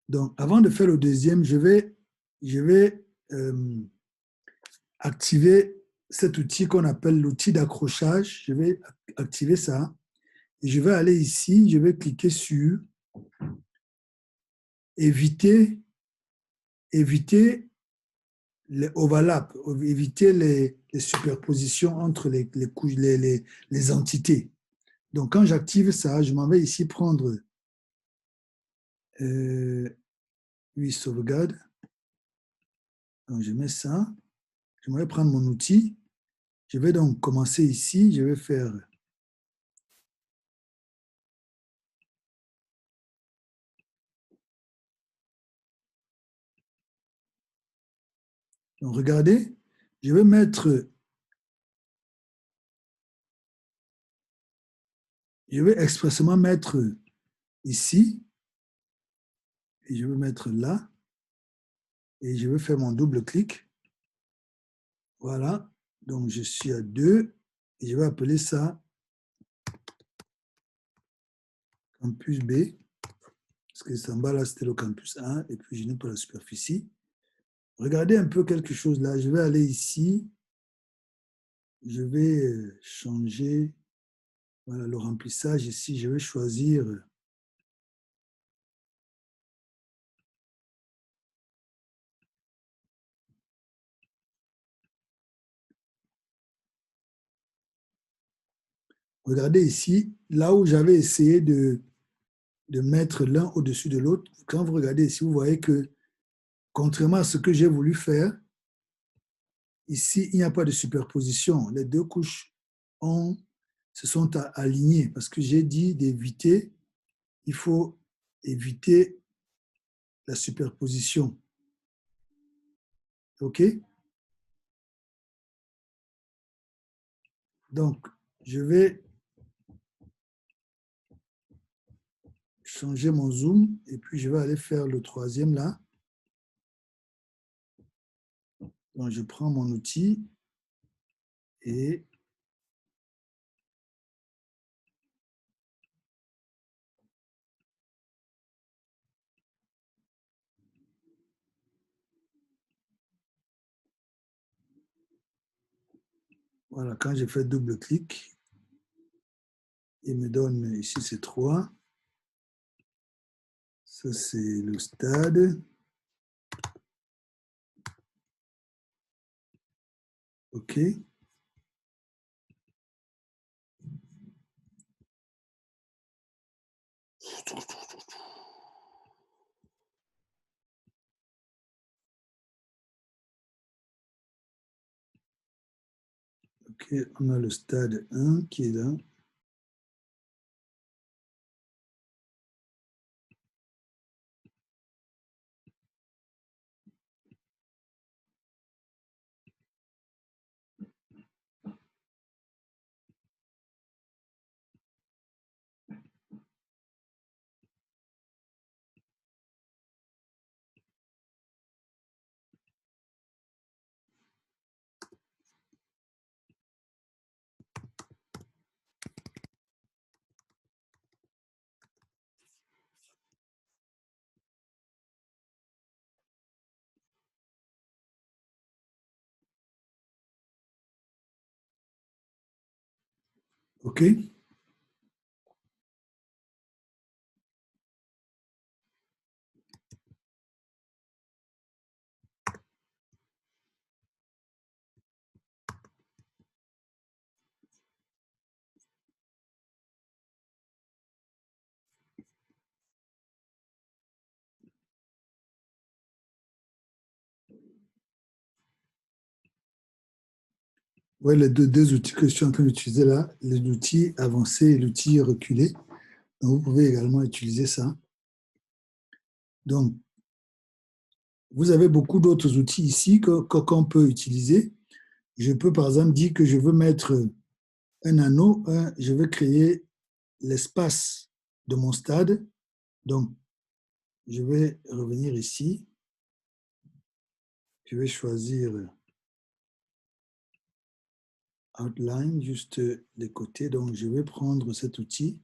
Donc, avant de faire le deuxième, je vais activer cet outil qu'on appelle l'outil d'accrochage. Je vais activer ça. Et je vais aller ici, je vais cliquer sur éviter les overlaps, éviter les superpositions entre les entités. Donc, quand j'active ça, je m'en vais ici prendre oui, sauvegarde. Donc, je mets ça. Je vais prendre mon outil. Je vais donc commencer ici. Je vais faire donc, regardez, je vais expressément mettre ici, et je vais mettre là, et je vais faire mon double clic. Voilà, donc je suis à 2, et je vais appeler ça campus B, parce que ça en bas là, c'était le campus 1, et puis je n'ai pas la superficie. Regardez un peu quelque chose là, je vais aller ici, je vais changer voilà, le remplissage ici, je vais choisir regardez ici, là où j'avais essayé de mettre l'un au-dessus de l'autre. Quand vous regardez ici, vous voyez que Contrairement à ce que j'ai voulu faire, ici, il n'y a pas de superposition. Les deux couches se sont alignées parce que j'ai dit d'éviter, il faut éviter la superposition. OK? Donc, je vais changer mon zoom et puis je vais aller faire le troisième là. Donc, je prends mon outil et voilà, quand j'ai fait double-clic, il me donne ici, c'est 3. Ça, c'est le stade. OK. OK, on a le stade 1 qui est là. OK. Ouais, les deux outils que je suis en train d'utiliser là, l'outil avancé et l'outil reculé. Donc, vous pouvez également utiliser ça. Donc, vous avez beaucoup d'autres outils ici qu'on peut utiliser. Je peux, par exemple, dire que je veux mettre un anneau, je veux créer l'espace de mon stade. Donc, je vais revenir ici. Je vais choisir Outline, juste les côtés. Donc, je vais prendre cet outil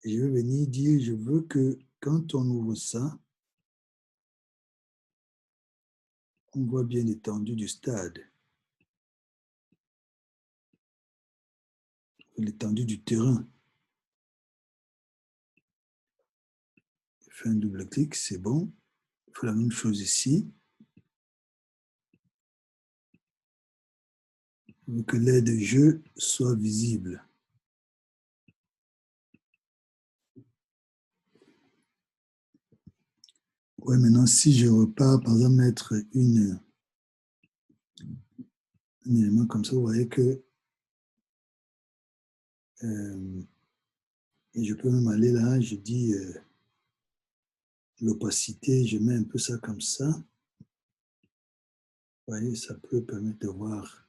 et je vais venir dire, je veux que quand on ouvre ça, on voit bien l'étendue du stade, l'étendue du terrain. Je fais un double-clic, c'est bon. Je fais la même chose ici. Je veux que l'aire de jeu soit visible. Ouais, maintenant, si je repars, par exemple, mettre un élément comme ça, vous voyez que et je peux même aller là, je dis l'opacité, je mets un peu ça comme ça. Vous voyez, ça peut permettre de voir.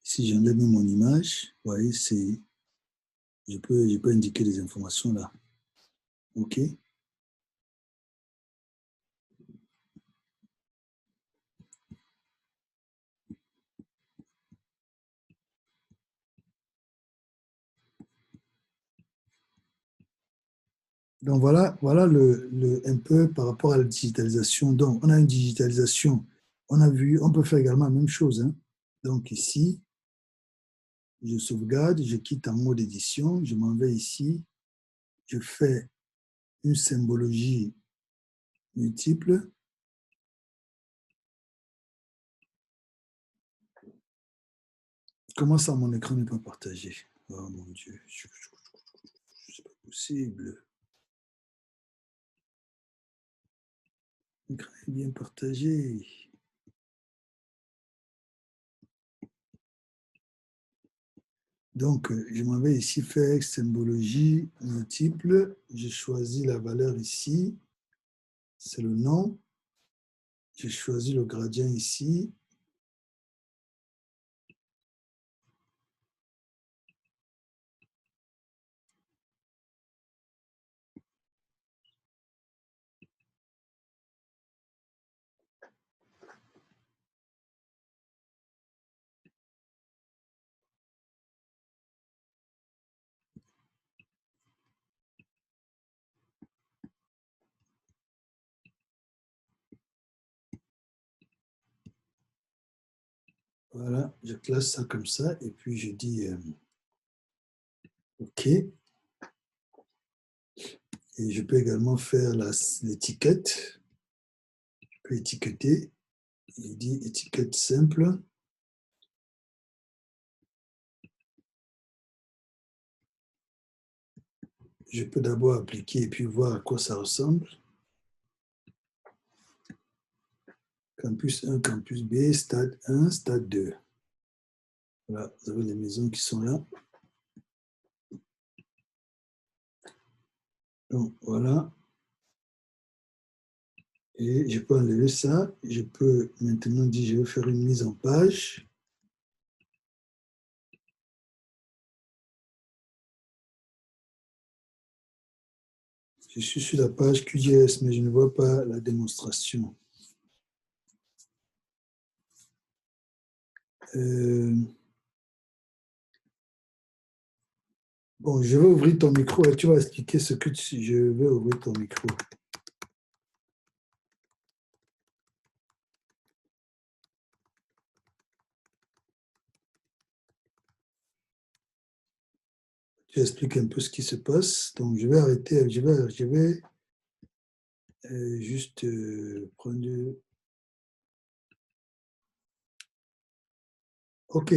Si j'enlève mon image, vous voyez, je peux indiquer des informations là. OK? Donc voilà un peu par rapport à la digitalisation. Donc, on a une digitalisation. On a vu, on peut faire également la même chose, hein. Donc ici, je sauvegarde, je quitte en mode édition, je m'en vais ici, je fais une symbologie multiple. Comment ça, mon écran n'est pas partagé? Oh mon Dieu, c'est pas possible. très bien partagé. Donc, je m'en vais ici faire symbologie multiple. Je choisis la valeur ici. C'est le nom. J'ai choisi le gradient ici. Voilà, je classe ça comme ça et puis je dis OK. Et je peux également faire l'étiquette. Je peux étiqueter. Il dit étiquette simple. Je peux d'abord appliquer et puis voir à quoi ça ressemble. Campus 1, campus B, stade 1, stade 2. Voilà, vous avez les maisons qui sont là. Donc, voilà. Et je peux enlever ça. Je peux maintenant dire, je vais faire une mise en page. Je suis sur la page QGIS, mais je ne vois pas la démonstration. Bon, je vais ouvrir ton micro et tu vas expliquer ce que je vais ouvrir ton micro. Tu expliques un peu ce qui se passe. Donc, je vais arrêter, je vais juste prendre... OK.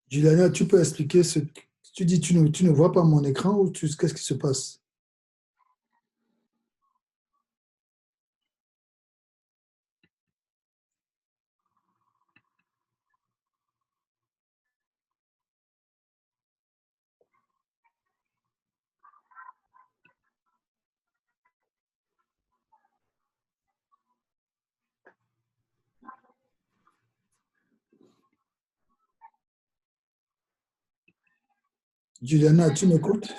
Juliana, tu peux expliquer ce... Tu dis tu ne vois pas mon écran ou qu'est-ce qui se passe? Juliana, tu m'écoutes?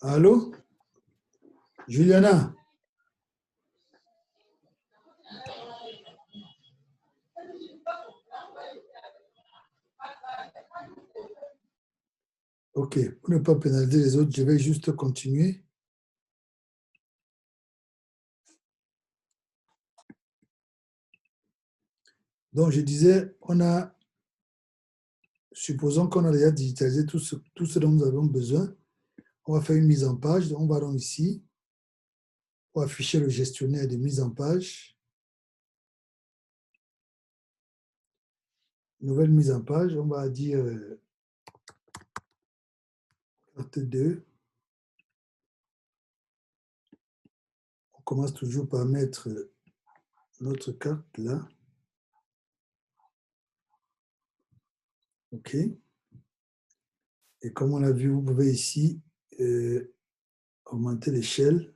Allô? Juliana? OK. Pour ne pas pénaliser les autres, je vais juste continuer. Donc, je disais, supposons qu'on a déjà digitalisé tout ce dont nous avons besoin. On va faire une mise en page. On va donc ici, on va afficher le gestionnaire de mise en page. Nouvelle mise en page, on va dire carte 2. On commence toujours par mettre notre carte là. OK. Et comme on l'a vu, vous pouvez ici augmenter l'échelle.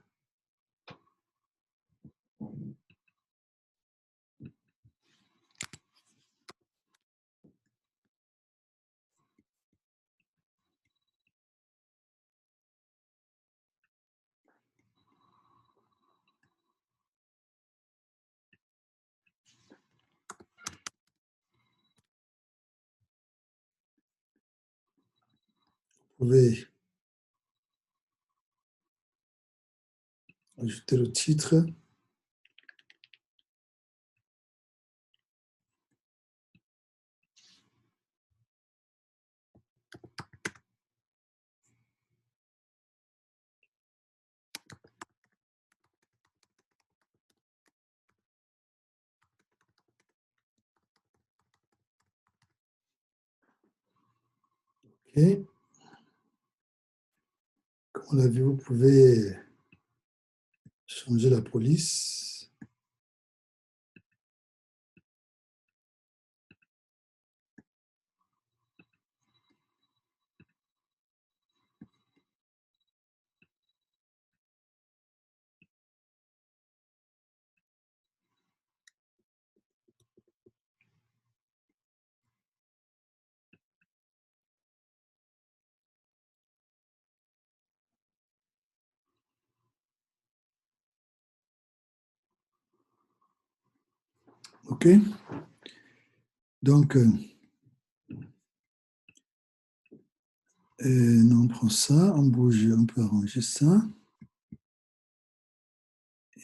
Vous pouvez ajouter le titre. OK. Comme on l'a vu, vous pouvez changer la police. OK. Donc, on prend ça, on bouge, on peut arranger ça.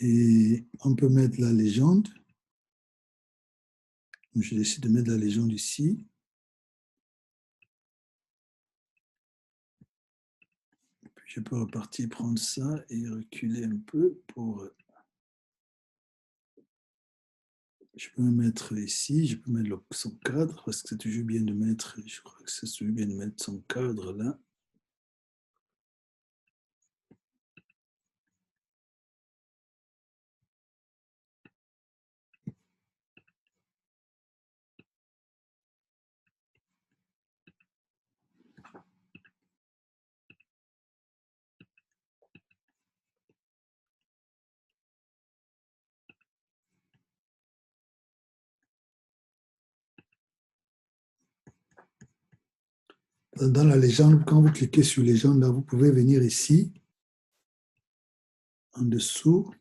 Et on peut mettre la légende. Donc, je décide de mettre la légende ici. Puis je peux repartir prendre ça et reculer un peu pour... Je peux me mettre ici, je peux mettre son cadre, parce que c'est toujours bien de mettre, je crois que c'est toujours bien de mettre son cadre là. Dans la légende, quand vous cliquez sur légende, là, vous pouvez venir ici, en dessous.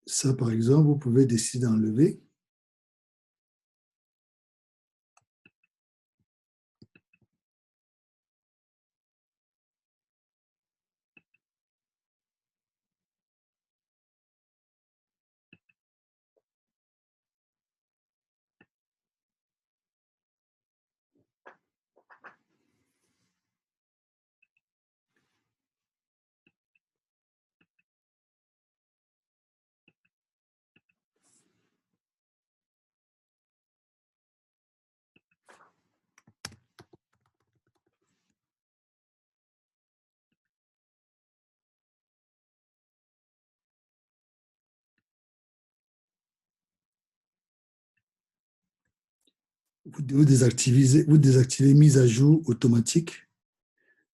Ça, par exemple, vous pouvez décider d'enlever. Vous désactivez mise à jour automatique.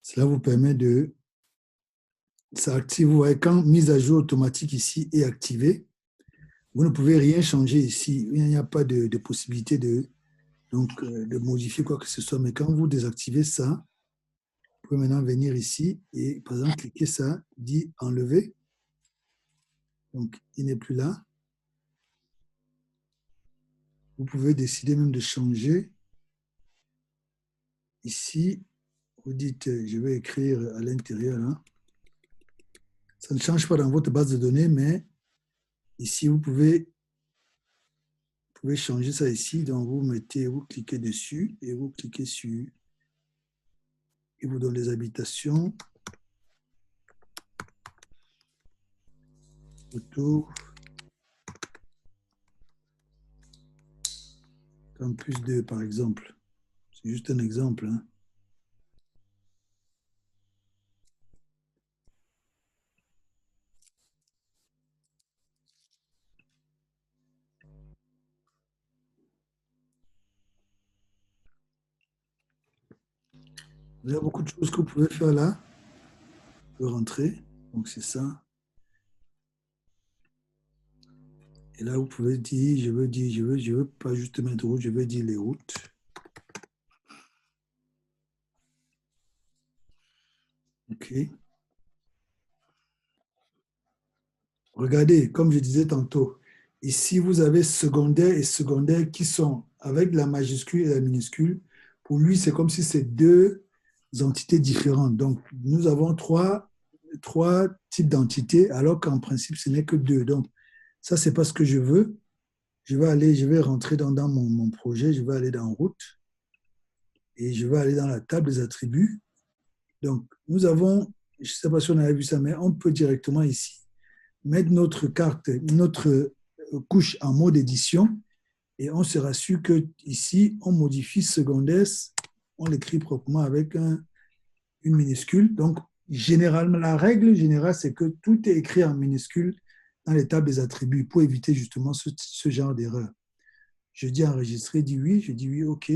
Cela vous permet de... Ça active, vous voyez, quand mise à jour automatique ici est activée, vous ne pouvez rien changer ici. Il n'y a pas de possibilité de modifier quoi que ce soit. Mais quand vous désactivez ça, vous pouvez maintenant venir ici et, par exemple, cliquer ça, dit enlever. Donc, il n'est plus là. Vous pouvez décider même de changer. Ici, vous dites, je vais écrire à l'intérieur. Là. Ça ne change pas dans votre base de données, mais ici, vous pouvez changer ça ici. Donc, vous cliquez dessus et vous cliquez sur, il vous donne les habitations, photos, campus 2, par exemple. C'est juste un exemple. Hein. Il y a beaucoup de choses que vous pouvez faire là. Vous pouvez rentrer. Donc, c'est ça. Et là, vous pouvez dire, je veux pas juste mettre route, je veux dire les routes. OK. Regardez, comme je disais tantôt, ici, vous avez secondaire et secondaire qui sont avec la majuscule et la minuscule. Pour lui, c'est comme si c'est deux entités différentes. Donc, nous avons trois types d'entités, alors qu'en principe, ce n'est que deux. Donc, ça, c'est pas ce que je veux. Je vais rentrer dans mon projet, je vais aller dans route. et je vais aller dans la table des attributs. Donc, nous avons, je ne sais pas si on avait vu ça, mais on peut directement ici mettre notre carte, notre couche en mode édition et on se rassure que ici on modifie secondaire, on l'écrit proprement avec une minuscule. Donc, généralement, la règle générale, c'est que tout est écrit en minuscule dans les tables des attributs pour éviter justement ce genre d'erreur. Je dis enregistrer, dis oui, je dis oui, OK.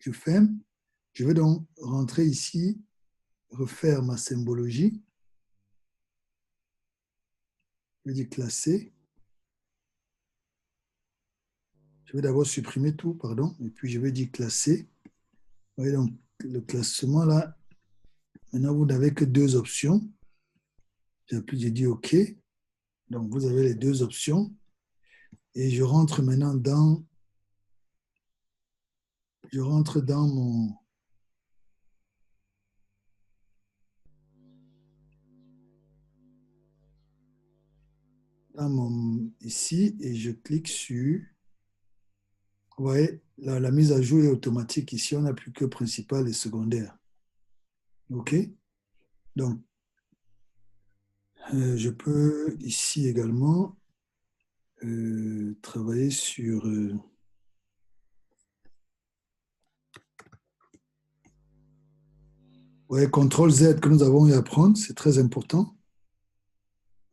Je ferme. Je vais donc rentrer ici, refaire ma symbologie. Je vais dire classer. Je vais d'abord supprimer tout, pardon, et puis je vais dire classer. Vous voyez donc le classement là. Maintenant, vous n'avez que deux options. J'appuie, j'ai dit OK. Donc, vous avez les deux options. Et je rentre maintenant dans ici et je clique sur, vous voyez, la mise à jour est automatique. Ici, on n'a plus que principal et secondaire. OK? Donc, je peux ici également travailler sur ouais, CTRL Z que nous avons eu à prendre, c'est très important.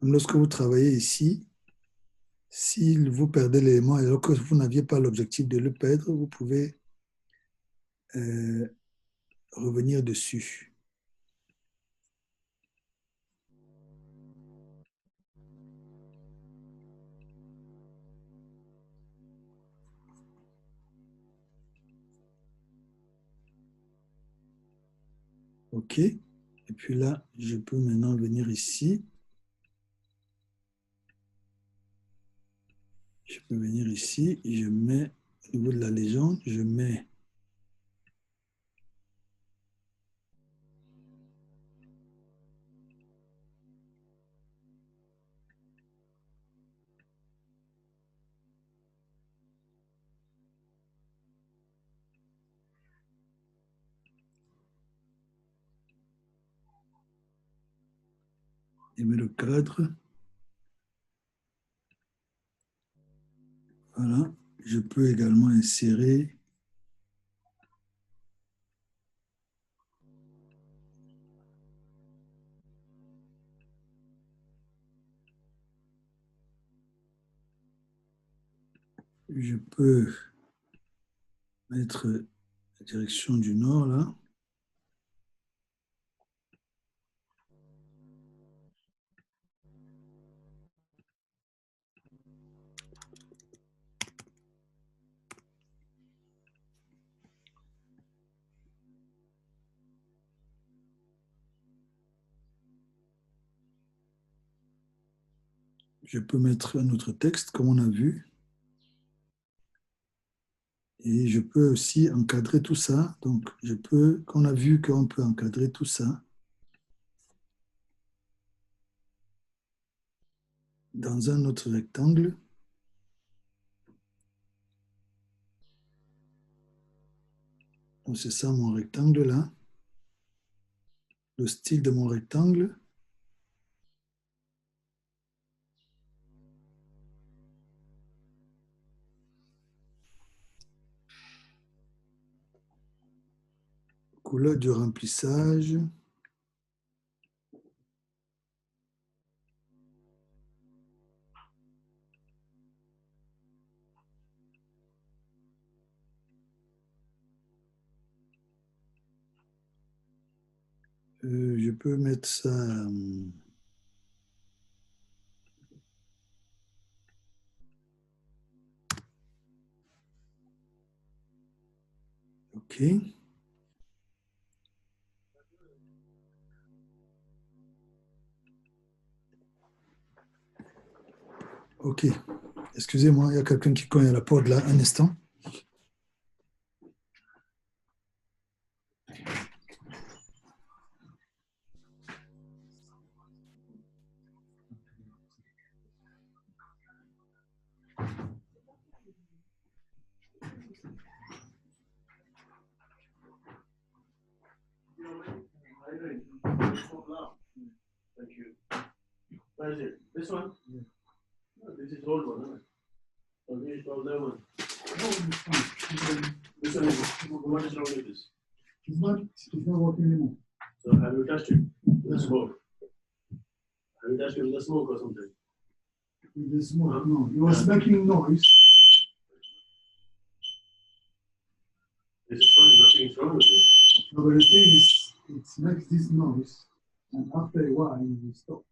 Lorsque vous travaillez ici, si vous perdez l'élément alors que vous n'aviez pas l'objectif de le perdre, vous pouvez euh, revenir dessus. OK. Et puis là, je peux maintenant venir ici. Je peux venir ici et je mets au niveau de la légende, je mets le cadre. Voilà. Je peux également insérer je peux mettre la direction du nord là. Je peux mettre un autre texte comme on a vu. Et je peux aussi encadrer tout ça. Donc, je peux, qu'on a vu qu'on peut encadrer tout ça dans un autre rectangle. Donc, c'est ça mon rectangle là. Le style de mon rectangle. Couleur du remplissage. Je peux mettre ça. OK. OK. Excusez-moi, il y a quelqu'un qui cogne à la porte là, un instant. Thank you. Where is it? This one? Yeah. Oh, this is old one, isn't it? Oh, this is old one. This one is, what is wrong with this? It's not working anymore. So have you touched it with the smoke? Have you touched it with the smoke or something? With the smoke, no. It was making noise. This is fine, nothing is wrong with it. No, but the thing is, it makes this noise, and after a while, it will stop.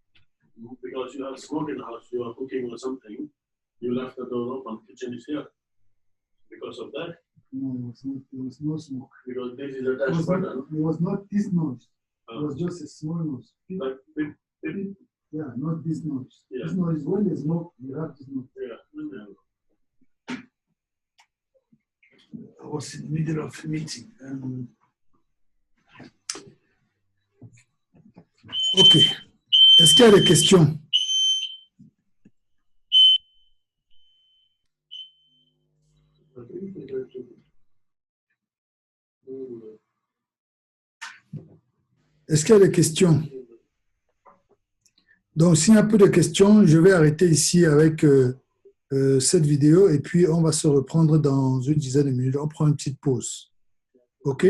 Because you have smoke in the house, you are cooking or something, you left the door open, kitchen is here. Because of that? No, it was not. There was no smoke. Because this is a touch button. It was not this noise. It was just a small noise. Like beep, beep. Yeah, not this noise. Yeah. This noise, when there's smoke, you have this noise. Yeah. I was in the middle of a meeting. OK. Est-ce qu'il y a des questions? Est-ce qu'il y a des questions? Donc, s'il y a un peu de questions, je vais arrêter ici avec cette vidéo et puis on va se reprendre dans une dizaine de minutes. On prend une petite pause. OK?